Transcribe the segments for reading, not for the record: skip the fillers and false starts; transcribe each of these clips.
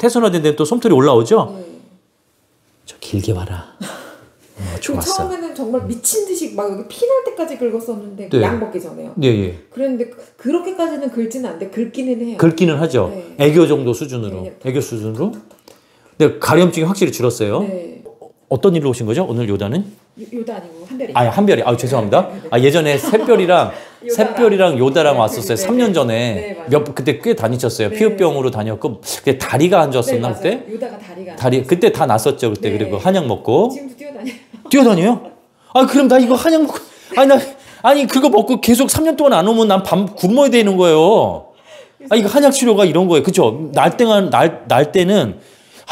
태선화된 데는 또 솜털이 올라오죠? 네. 저 길게 봐라. 좋았어. 처음에는 정말 미친 듯이 막 여기 피날 때까지 긁었었는데 네. 약 먹기 전에요. 네, 예. 그랬는데 그렇게까지는 긁지는 않는데 긁기는 해요. 긁기는 하죠. 네. 애교 정도 수준으로. 네. 애교 수준으로. 근데 가려움증이 확실히 줄었어요. 네. 어떤 일로 오신 거죠? 오늘 요다는? 요다 아니고 한별이. 아, 한별이. 아, 죄송합니다. 아, 예전에 샛별이랑 요다랑 네, 왔었어요. 네, 3년 네. 전에. 네, 그때 꽤 다니셨어요. 네. 피부병으로 다녔고. 그때 다리가 안 좋았었나 네, 그때? 요다가 다리가. 그때 다 났었죠. 그때. 네. 그리고 한약 먹고. 지금도 뛰어다녀요. 뛰어다녀요? 아, 그럼 나 이거 한약 먹고. 아니, 그거 먹고 계속 3년 동안 안 오면 난 밤 굶어야 되는 거예요. 아, 이거 한약 치료가 이런 거예요. 그쵸? 날 때는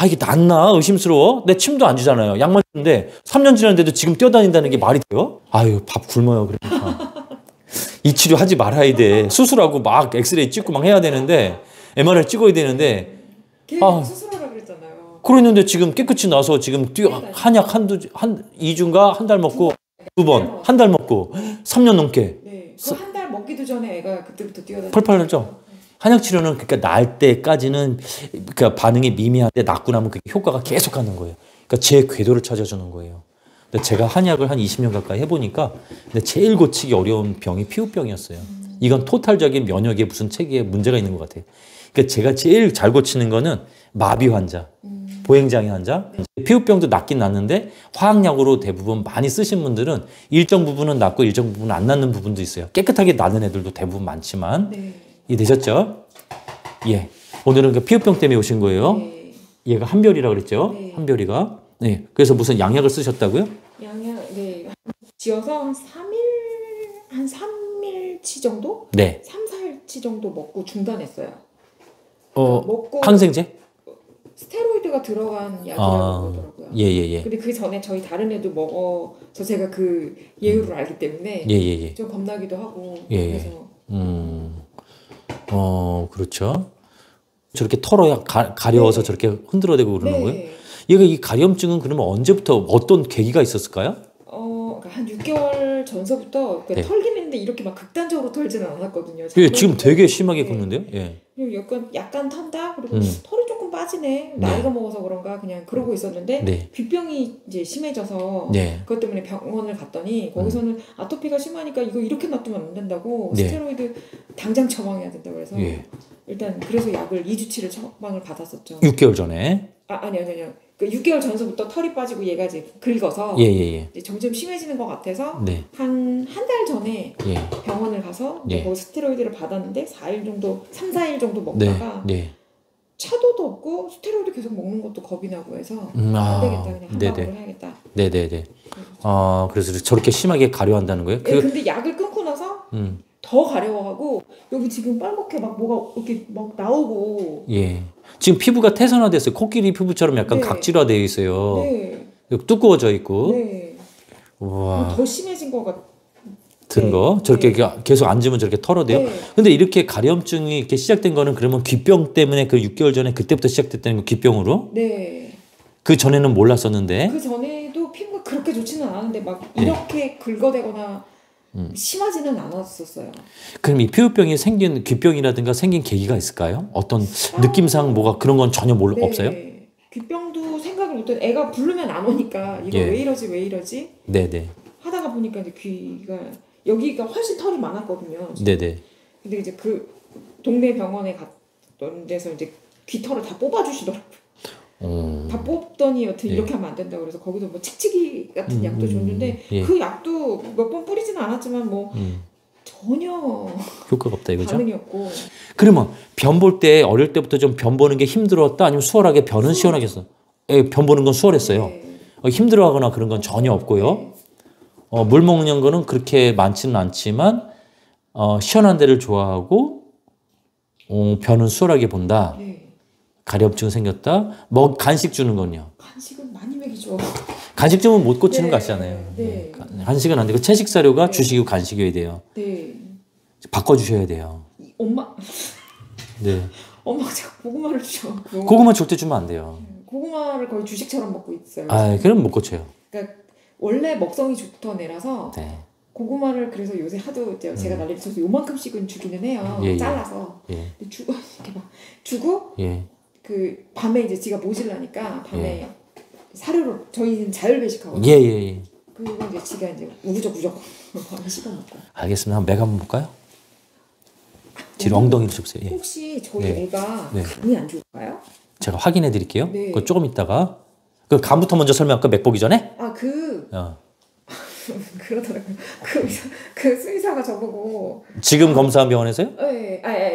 이게 낫나? 의심스러워? 내 침도 안 주잖아요. 약만 주는데 3년 지났는데도 지금 뛰어다닌다는 게 말이 돼요? 아유, 밥 굶어요. 그러니까. 이 치료 하지 말아야 돼. 수술하고 막 엑스레이 찍고 막 해야 되는데 MRI 찍어야 되는데 수술하라 그랬잖아요. 그랬는데 지금 깨끗이 나서 지금 한약 2주인가 한 달 먹고 2번, 한 달 먹고 3년 넘게. 네. 그 한 달 먹기도 전에 애가 그때부터 뛰어다녔어요. 펄펄 날죠? 한약 치료는 그러니까 날 때까지는 그러니까 반응이 미미한데 낫고 나면 그 효과가 계속 가는 거예요. 그러니까 제 궤도를 찾아주는 거예요. 근데 제가 한약을 한 20년 가까이 해보니까 근데 제일 고치기 어려운 병이 피부병이었어요. 이건 토탈적인 면역에 무슨 체계에 문제가 있는 것 같아요. 그러니까 제가 제일 잘 고치는 거는 마비 환자, 보행장애 환자, 피부병도 낫긴 낫는데 화학약으로 대부분 많이 쓰신 분들은 일정 부분은 낫고 일정 부분은 안 낫는 부분도 있어요. 깨끗하게 낫는 애들도 대부분 많지만 네. 이해되셨죠? 예. 오늘은 그 피부병 때문에 오신 거예요. 네. 얘가 한별이라고 그랬죠? 네. 한별이가. 네. 그래서 무슨 양약을 쓰셨다고요? 양약 네. 지어서 한 3일치 정도? 네. 3, 4일치 정도 먹고 중단했어요. 먹고 항생제? 스테로이드가 들어간 약이라고 그러더라고요. 예. 근데 그 전에 저희 다른 애도 먹어서 제가 그 예후를 알기 때문에 예. 좀 겁나기도 하고 예. 그래서 그렇죠. 저렇게 털어야 가려워서 네. 저렇게 흔들어대고 그러는 네. 거예요? 얘가 이 가려움증은 그러면 언제부터 어떤 계기가 있었을까요? 그러니까 한 6개월 전서부터 네. 털긴 했는데 이렇게 막 극단적으로 털지는 않았거든요. 예, 지금 되게 심하게 네. 긁는데요? 예. 그리고 약간 턴다? 그리고 음. 털이 조금 빠지네. 나이가 먹어서 그런가 그냥 그러고 있었는데 네. 귓병이 이제 심해져서 네. 그것 때문에 병원을 갔더니 거기서는 아토피가 심하니까 이거 이렇게 놔두면 안 된다고 네. 스테로이드 당장 처방해야 된다고 그래서 예. 일단 그래서 약을 2주치를 처방을 받았었죠. 6개월 전에. 아니요. 그 6개월 전서부터 털이 빠지고 얘가 이제 긁어서 예. 이제 점점 심해지는 것 같아서 네. 한 달 전에 예. 병원을 가서 예. 거기 스테로이드를 받았는데 4일 정도, 3, 4일 정도 먹다가 네. 차도도 없고 스테로이드 계속 먹는 것도 겁이 나고 해서 아, 안 되겠다 그냥 한 네네. 방으로 해야겠다. 네네네. 그래서 저렇게 심하게 가려한다는 거예요? 네, 근데 약을 끊고 나서 더 가려워하고 여기 지금 빨갛게 막 뭐가 이렇게 막 나오고. 예. 지금 피부가 태선화됐어요. 코끼리 피부처럼 약간 네. 각질화되어 있어요. 네. 두꺼워져 있고. 네. 우와. 더 심해진 것 같은 거. 저렇게 계속 앉으면 저렇게 털어대요. 네. 근데 이렇게 가려움증이 이렇게 시작된 거는 그러면 귓병 때문에 그 6개월 전에 그때부터 시작됐다는 거 귓병으로? 네. 그 전에는 몰랐었는데. 그 전에도 피부가 그렇게 좋지는 않았는데 막 이렇게 긁어대거나 심하지는 않았었어요. 그럼 이 피부병이 생긴 귓병이라든가 생긴 계기가 있을까요? 어떤 느낌상 뭐가 그런 건 전혀 네. 없어요? 귓병도 생각을 못해. 애가 부르면 안 오니까 이거 예. 왜 이러지? 네네. 하다가 보니까 이제 귀가 여기가 훨씬 털이 많았거든요. 네네. 근데 이제 그 동네 병원에 갔던 데서 이제 귀털을 다 뽑아주시더라고요. 다 뽑더니 여튼 예. 이렇게 하면 안 된다고 그래서 거기서 뭐 칙칙이 같은 약도 줬는데 예. 그 약도 몇 번 뿌리지는 않았지만 뭐 전혀 효과가 없다 이거죠? 반응이 없고. 그러면 변 볼 때 어릴 때부터 좀 변 보는 게 힘들었다 아니면 수월하게 변은 시원하게 했어? 예, 변 보는 건 수월했어요. 네. 힘들어하거나 그런 건 전혀 없고요. 물 먹는 거는 그렇게 많지는 않지만 시원한 데를 좋아하고 변은 수월하게 본다. 네. 가려움증 생겼다. 간식 주는 건요. 간식은 많이 먹이죠. 간식 주면 못 고치는 네. 거 아시잖아요. 네. 간식은 안 되고 채식 사료가 네. 주식이고 간식이어야 돼요. 네. 바꿔주셔야 돼요. 엄마가 자꾸 고구마를 줘. 고구마 줄 때 주면 안 돼요. 고구마를 거의 주식처럼 먹고 있어요. 그럼 못 고쳐요. 그러니까 원래 먹성이 좋던 애라서 네. 고구마를 그래서 요새 하도 제가 난리를 쳐서 요만큼씩은 주기는 해요. 예. 잘라서. 예. 이렇게 막 주고 예. 그 밤에 이제 지가 모질라니까 밤에 사료를 저희는 자율배식하거든요. 예. 그리고 이제 지가 이제 우거적 밤에 씹어먹고. 알겠습니다. 한번 맥 한번 볼까요? 뒤로 엉덩이를 줍세요. 예. 혹시 저희 애가 네. 간이 안 좋을까요? 제가 확인해 드릴게요. 네. 그거 조금 있다가 그 간부터 먼저 설명할까? 맥 보기 전에? 그러더라고요. 그 수의사가 저보고 지금 검사한 병원에서요?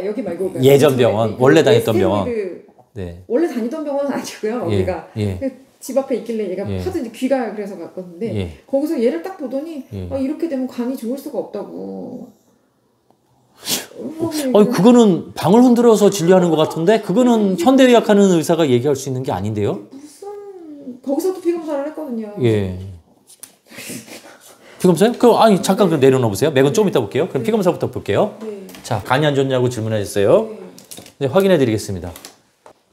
여기 말고 예전 병원, 원래 다녔던 병원. 네. 원래 다니던 병원은 아니고요. 우리가 집 앞에 있길래 얘가 하도 이제 귀가 그래서 갔었는데 거기서 얘를 딱 보더니 이렇게 되면 간이 좋을 수가 없다고. 그거는 방을 흔들어서 진료하는 것 같은데 그거는 현대의학하는 의사가 얘기할 수 있는 게 아닌데요? 무슨 거기서도 피검사를 했거든요. 예. 피검사요? 잠깐 그럼 내려놓아 보세요. 맥은 좀 이따 볼게요. 그럼 피검사부터 볼게요. 자, 간이 안 좋냐고 질문하셨어요. 확인해 드리겠습니다.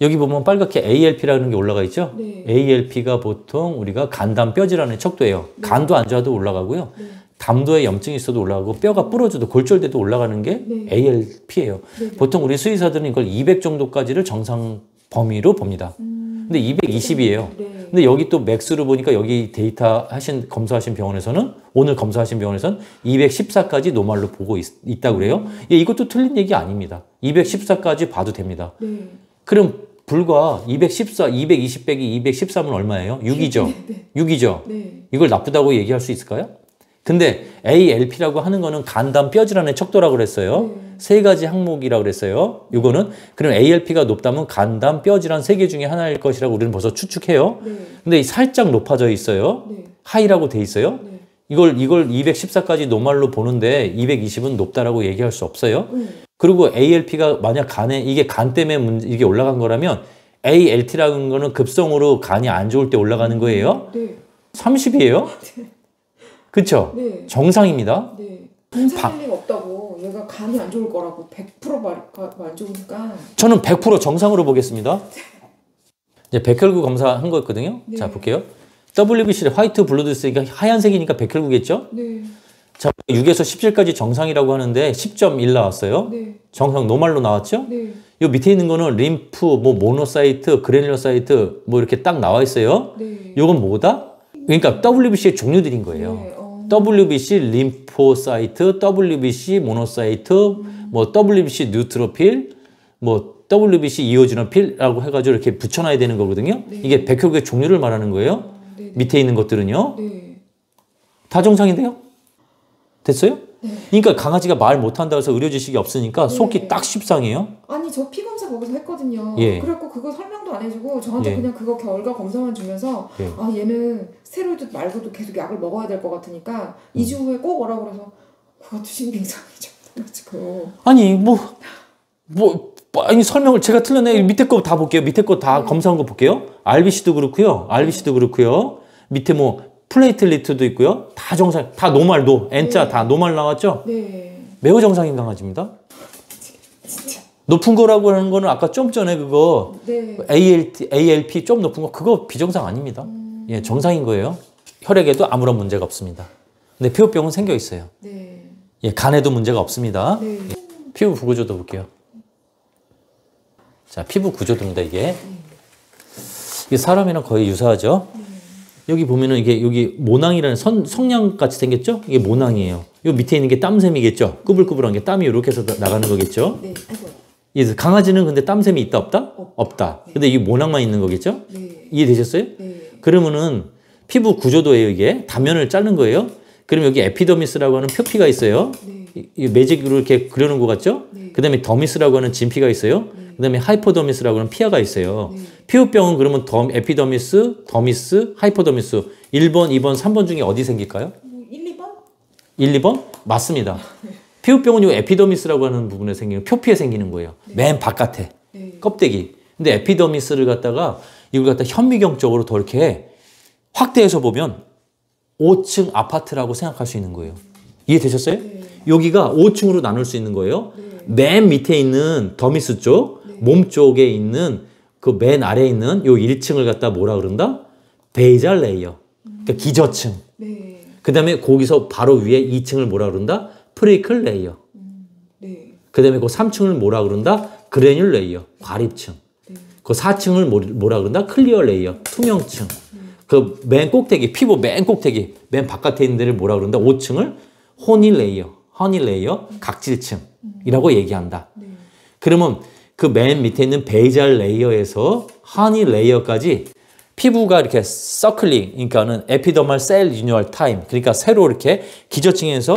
여기 보면 빨갛게 ALP라는 게 올라가 있죠? ALP가 보통 우리가 간담 뼈질환의 척도예요. 간도 안 좋아도 올라가고요. 담도에 염증이 있어도 올라가고 뼈가 부러져도 골절돼도 올라가는 게 ALP예요. 보통 우리 수의사들은 이걸 200 정도까지를 정상 범위로 봅니다. 근데 220이에요. 근데 여기 또 맥스로 보니까 여기 데이터 검사하신 병원에서는 오늘 검사하신 병원에서는 214까지 노말로 보고 있다고 그래요. 이것도 틀린 얘기 아닙니다. 214까지 봐도 됩니다. 그럼 불과 214, 220 빼기 213은 얼마예요? 6이죠. 6이죠. 이걸 나쁘다고 얘기할 수 있을까요? 근데 ALP라고 하는 거는 간담 뼈질환의 척도라고 그랬어요. 세 가지 항목이라고 그랬어요. 이거는 그럼 ALP가 높다면 간담 뼈질환 세 개 중에 하나일 것이라고 우리는 벌써 추측해요. 근데 살짝 높아져 있어요. 하이라고 돼 있어요. 이걸 214까지 노말로 보는데 220은 높다라고 얘기할 수 없어요. 그리고 ALP가 만약 간에 이게 간 때문에 이게 올라간 거라면 ALT라는 거는 급성으로 간이 안 좋을 때 올라가는 거예요. 30이에요. 그쵸? 정상입니다. 정상일 리가 없다고. 얘가 간이 안 좋을 거라고 100% 안 좋으니까. 저는 100% 정상으로 보겠습니다. 이제 백혈구 검사한 거였거든요. 자, 볼게요. WBC 화이트 블러드셀이 하얀색이니까 백혈구겠죠? 자, 6에서 17까지 정상이라고 하는데 10.1 나왔어요. 정상 노말로 나왔죠? 요 밑에 있는 거는 림프, 모노사이트, 그래뉼러사이트 이렇게 딱 나와 있어요. 요건 뭐다? 그러니까 WBC의 종류들인 거예요. WBC 림포사이트, WBC 모노사이트, WBC 뉴트로필, WBC 이오지노필이라고 해가지고 이렇게 붙여놔야 되는 거거든요. 이게 백혈구의 종류를 말하는 거예요. 밑에 있는 것들은요. 다 정상인데요? 됐어요? 그러니까 강아지가 말 못한다고 해서 의료 지식이 없으니까 속이 딱 십상이에요. 아니 저 피검사 거기서 했거든요. 그래갖고 그거 설명도 안 해주고 저한테 그냥 그거 결과 검사만 주면서 얘는 스테로이드 말고도 계속 약을 먹어야 될 것 같으니까 2주 후에 꼭 오라고 그래서 그것도 신빙성이죠. 아니 아니 설명을 제가 틀렸네. 밑에 거 다 볼게요. 밑에 거 다 검사한 거 볼게요. RBC도 그렇고요. 밑에 플레이틀리트도 있고요. 다 정상, 다 노말도 N자 다 노말 나왔죠? 매우 정상인 강아지입니다. 높은 거라고 하는 거는 아까 좀 전에 그거 ALP 좀 높은 거 그거 비정상 아닙니다. 정상인 거예요. 혈액에도 아무런 문제가 없습니다. 근데 피부병은 생겨 있어요. 간에도 문제가 없습니다. 피부 구조도 볼게요. 자, 피부 구조도입니다, 이게 사람이랑 거의 유사하죠? 여기 보면은 여기 모낭이라는 성냥 같이 생겼죠? 이게 모낭이에요. 요 밑에 있는 게 땀샘이겠죠? 꾸불꾸불한 게 땀이 이렇게 해서 나가는 거겠죠? 강아지는 근데 땀샘이 있다, 없다? 없다. 근데 이게 모낭만 있는 거겠죠? 이해되셨어요? 그러면은 피부 구조도예요, 이게. 단면을 자른 거예요. 그럼 여기 에피더미스라고 하는 표피가 있어요. 이 매직으로 이렇게 그려놓은 것 같죠? 그 다음에 더미스라고 하는 진피가 있어요. 그 다음에 하이포더미스라고 하는 피하가 있어요. 피부병은 그러면 에피더미스, 더미스, 하이포더미스 1번, 2번, 3번 중에 어디 생길까요? 1, 2번? 1, 2번? 맞습니다. 피부병은 이 에피더미스라고 하는 부분에 생기는 표피에 생기는 거예요. 맨 바깥에 껍데기. 근데 에피더미스를 이걸 갖다 현미경적으로 더 이렇게 확대해서 보면 5층 아파트라고 생각할 수 있는 거예요. 이해되셨어요? 여기가 5층으로 나눌 수 있는 거예요. 맨 밑에 있는 더미스 쪽, 몸 쪽에 있는 그 맨 아래에 있는 요 1층을 갖다 뭐라 그런다? 베이잘 레이어. 그러니까 기저층. 그 다음에 거기서 바로 위에 2층을 뭐라 그런다? 프리클 레이어. 그 다음에 그 3층을 뭐라 그런다? 그래뉼 레이어. 과립층. 그 4층을 뭐라 그런다? 클리어 레이어, 투명층. 그 맨 꼭대기, 피부 맨 꼭대기, 맨 바깥에 있는 데를 뭐라 그런다? 5층을 허니 레이어, 각질층이라고 얘기한다. 그러면 그 맨 밑에 있는 베이잘 레이어에서 허니 레이어까지 피부가 이렇게 서클링, 그러니까는 에피더멀 셀 리뉴얼 타임, 그러니까 새로 이렇게 기저층에서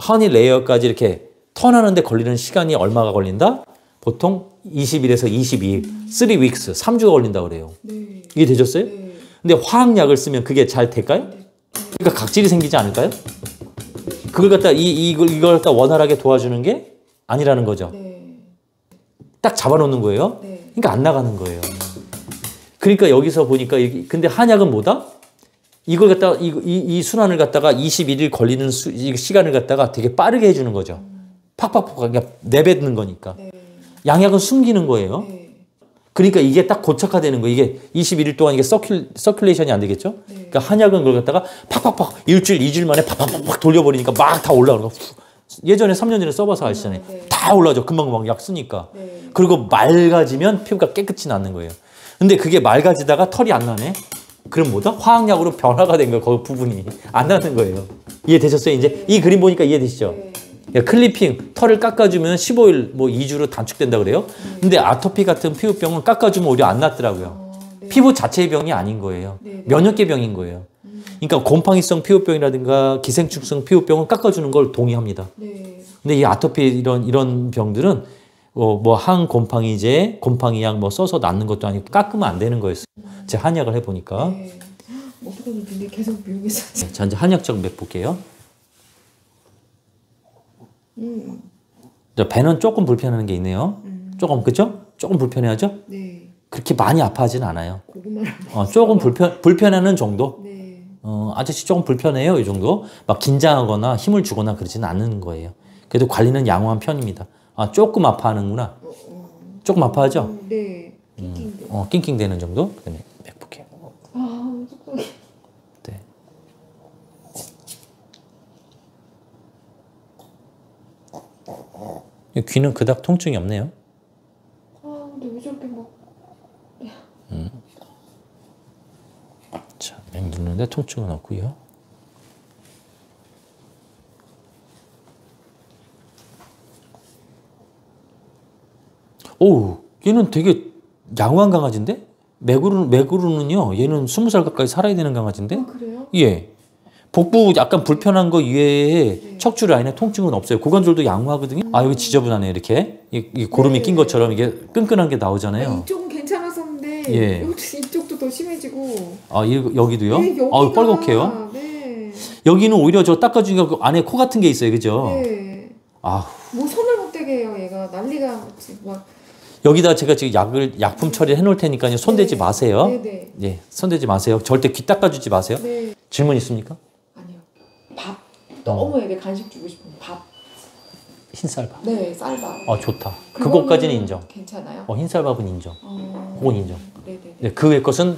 허니 레이어까지 이렇게 턴하는데 걸리는 시간이 얼마가 걸린다? 보통 20일에서 22일, 3 weeks, 3주가 걸린다 그래요. 네. 이게 되셨어요? 네. 근데 화학약을 쓰면 그게 잘 될까요? 그러니까 각질이 생기지 않을까요? 그걸 갖다 이걸 갖다 원활하게 도와주는 게 아니라는 거죠. 네. 딱 잡아놓는 거예요. 네. 그러니까 안 나가는 거예요. 그러니까 여기서 보니까 근데 한약은 뭐다? 이걸 갖다가 이 순환을 갖다가 21일 걸리는 시간을 갖다가 되게 빠르게 해주는 거죠. 팍팍팍 그냥 내뱉는 거니까. 네. 양약은 숨기는 거예요. 네. 그러니까 이게 딱 고착화되는 거예요. 이게 21일 동안 이게 서큘레이션이 안 되겠죠? 네. 그러니까 한약은 그걸 갖다가 팍팍팍 일주일, 2주일 만에 팍팍팍 돌려버리니까 막 다 올라오는 거. 예전에 3년 전에 써봐서 아시잖아요. 네. 다 올라오죠. 금방금방 약 쓰니까. 네. 그리고 맑아지면 피부가 깨끗이 낫는 거예요. 근데 그게 맑아지다가 털이 안 나네? 그럼 뭐다? 화학약으로 변화가 된 거예요. 그 부분이. 안 나는 거예요. 이해되셨어요? 이제 네. 이 그림 보니까 이해되시죠? 네. 클리핑, 털을 깎아주면 15일, 뭐 2주로 단축된다 그래요. 근데 아토피 같은 피부병은 깎아주면 오히려 안 낫더라고요. 네. 피부 자체의 병이 아닌 거예요. 네. 면역계 병인 거예요. 그러니까 곰팡이성 피부병이라든가 기생충성 피부병은 깎아주는 걸 동의합니다. 네. 근데 이 아토피 이런 병들은 뭐 항곰팡이제, 곰팡이약 뭐 써서 낫는 것도 아니고 깎으면 안 되는 거였어요. 제가 한약을 해보니까. 네. 어떡하니 근데 계속 미용해서. 자, 이제 한약적 맥 볼게요. 자, 배는 조금 불편한 게 있네요. 조금, 그죠? 조금 불편해하죠? 네. 그렇게 많이 아파하진 않아요. 고구마를 조금 불편하는 정도? 네. 아저씨 조금 불편해요. 이 정도. 막 긴장하거나 힘을 주거나 그러지는 않는 거예요. 그래도 관리는 양호한 편입니다. 조금 아파하는구나. 조금 아파하죠? 네. 낑낑대는 정도? 그 다음에 맥 볼게요. 조금. 네. 귀는 그닥 통증이 없네요. 근데 왜 저렇게 막. 자, 맥 누르는데 통증은 없고요. 오, 얘는 되게 양호한 강아지인데? 맥으로는요, 얘는 20살 가까이 살아야 되는 강아지인데? 그래요? 예. 복부 약간 불편한 거 이외에 척추 라인에 통증은 없어요. 고관절도 양호하거든요. 여기 지저분하네, 이렇게. 이 고름이 낀 것처럼 이게 끈끈한 게 나오잖아요. 이쪽은 괜찮았었는데, 예. 이쪽도 더 심해지고. 여기도요? 네, 여기가. 뻘겋게요. 네. 여기는 오히려 저 닦아주니까 그 안에 코 같은 게 있어요, 그죠? 네. 뭐 손을 못 대게 해요, 얘가. 난리가 막. 여기다 제가 지금 약품 처리해 놓을 테니까요. 손대지 마세요. 네네. 예, 손대지 마세요. 절대 귀 닦아주지 마세요. 네. 질문 있습니까? 아니요. 밥. 너무 애들 간식 주고 싶은 밥. 흰쌀밥. 네, 쌀밥. 좋다. 그거까지는 인정. 괜찮아요? 흰쌀밥은 인정. 그건 인정. 네네. 네, 그 외 것은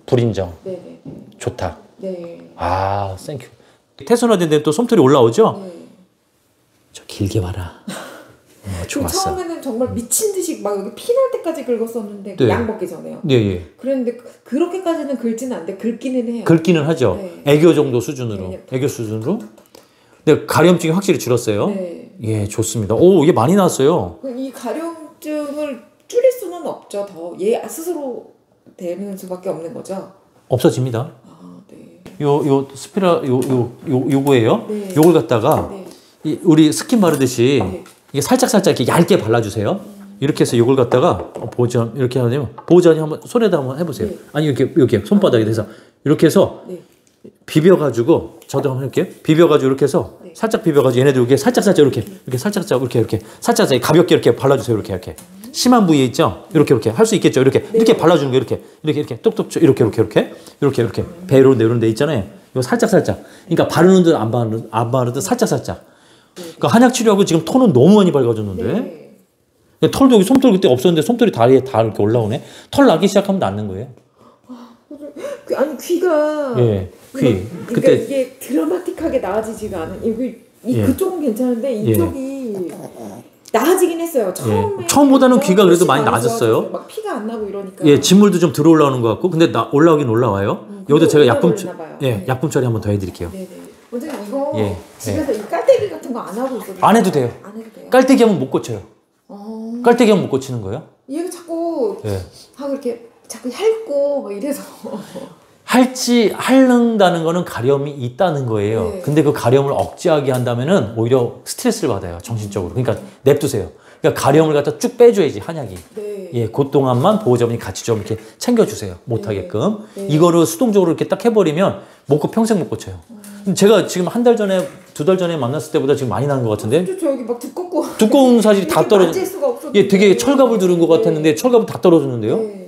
불인정. 네네. 좋다. 네. 땡큐. 태순화된 데또 솜털이 올라오죠? 네. 저 길게 와라. 좋았어. 처음에는 정말 미친 듯이 막 여기 피날 때까지 긁었었는데 네. 약 먹기 전에요. 예. 그랬는데 그렇게까지는 긁지는 않는데 긁기는 해요. 긁기는 하죠. 네. 애교 정도 수준으로. 네. 애교 수준으로. 근데 가려움증이 확실히 줄었어요. 네. 예, 좋습니다. 이게 많이 나왔어요. 이 가려움증을 줄일 수는 없죠. 더 얘 스스로 되는 수밖에 없는 거죠. 없어집니다. 네. 요 스피라 요거예요. 네. 요걸 갖다가 네. 우리 스킨 바르듯이 네. 이게 살짝 이렇게 얇게 발라주세요. 이렇게 해서 요걸 갖다가 보호전 이렇게 하면 보호전이 한번 손에다 한번 해보세요. 네. 아니 이렇게 손바닥에 대서 이렇게 해서 네. 비벼가지고 저도 한번 할게요. 비벼가지고 이렇게 해서 네. 살짝 비벼가지고 얘네들 이렇게 살짝 이렇게 살짝 살짝 가볍게 이렇게 발라주세요. 이렇게 심한 부위에 있죠. 이렇게 할 수 있겠죠. 이렇게 발라주는 거 이렇게 똑똑 이렇게 배로 내려오는 데 있잖아요. 이거 살짝 그러니까 바르는 듯 안 바르는 듯 살짝. 그러니까 한약 치료하고 지금 톤은 너무 많이 밝아졌는데 털도 여기 솜털 그때 없었는데 솜털이 다리에 다 이렇게 올라오네. 털 나기 시작하면 낫는 거예요. 아니 귀가 귀 그러니까 이게 드라마틱하게 나아지지가 않은 그쪽은 괜찮은데 이쪽이 나아지긴 했어요. 처음보다는 귀가 그래도 많이 나아졌어요. 막 피가 안 나고 이러니까. 예, 진물도 좀 들어올라오는 것 같고, 근데 올라오긴 올라와요. 여기다 제가 약품 처리 한번 더 해드릴게요. 네네. 원장님 이거 집에서 이 깔때기 같은 거 안 하고 있거든요. 안 해도 돼요. 안 해도 돼요. 깔때기 하면 못 고쳐요. 깔때기 하면 못 고치는 거예요? 얘가 자꾸 하고 이렇게 자꾸 핥고 막 이래서. 핥는다는 거는 가려움이 있다는 거예요. 근데 그 가려움을 억제하게 한다면은 오히려 스트레스를 받아요, 정신적으로. 그러니까 냅두세요. 그러니까 가려움을 갖다 쭉 빼줘야지, 한약이. 예, 그 동안만 보호자분이 같이 좀 이렇게 챙겨주세요. 못하게끔. 이거를 수동적으로 이렇게 딱 해버리면 평생 못 고쳐요. 제가 지금 한 달 전에, 2달 전에 만났을 때보다 지금 많이 나는 것 같은데. 저 여기 막 두꺼운 사실이 다 떨어져. 예, 되게 철갑을 두른 것 같았는데 철갑이 다 떨어졌는데요.